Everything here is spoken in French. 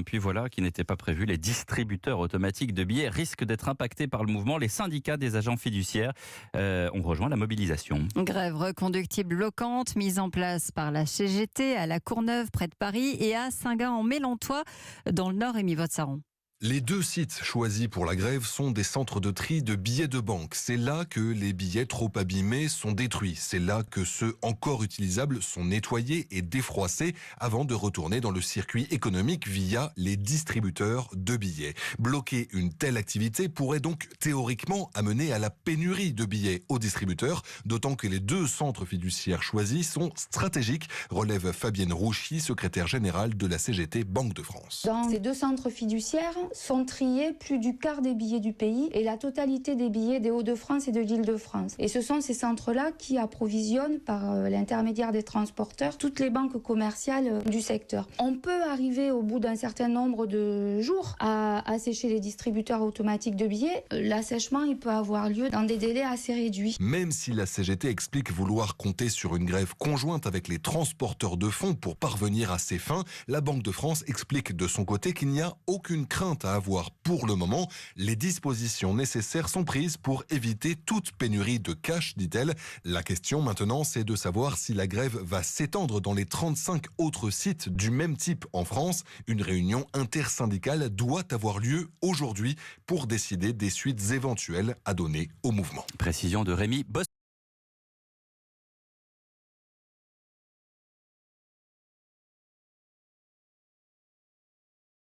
Puis voilà, qui n'était pas prévu, les distributeurs automatiques de billets risquent d'être impactés par le mouvement. Les syndicats des agents fiduciaires ont rejoint la mobilisation. Grève reconductible bloquante mise en place par la CGT à La Courneuve près de Paris et à Saint-Gin-en-Mélantois dans le Nord. Émy Votsaron. Les deux sites choisis pour la grève sont des centres de tri de billets de banque. C'est là que les billets trop abîmés sont détruits. C'est là que ceux encore utilisables sont nettoyés et défroissés avant de retourner dans le circuit économique via les distributeurs de billets. Bloquer une telle activité pourrait donc théoriquement amener à la pénurie de billets aux distributeurs, d'autant que les deux centres fiduciaires choisis sont stratégiques, relève Fabienne Rouchy, secrétaire générale de la CGT Banque de France. Dans ces deux centres fiduciaires, sont triés plus du quart des billets du pays et la totalité des billets des Hauts-de-France et de l'Île-de-France. Et ce sont ces centres-là qui approvisionnent par l'intermédiaire des transporteurs toutes les banques commerciales du secteur. On peut arriver au bout d'un certain nombre de jours à assécher les distributeurs automatiques de billets. L'assèchement, il peut avoir lieu dans des délais assez réduits. Même si la CGT explique vouloir compter sur une grève conjointe avec les transporteurs de fonds pour parvenir à ses fins, la Banque de France explique de son côté qu'il n'y a aucune crainte à avoir pour le moment. Les dispositions nécessaires sont prises pour éviter toute pénurie de cash, dit-elle. La question maintenant, c'est de savoir si la grève va s'étendre dans les 35 autres sites du même type en France. Une réunion intersyndicale doit avoir lieu aujourd'hui pour décider des suites éventuelles à donner au mouvement. Précision de Rémi Boss.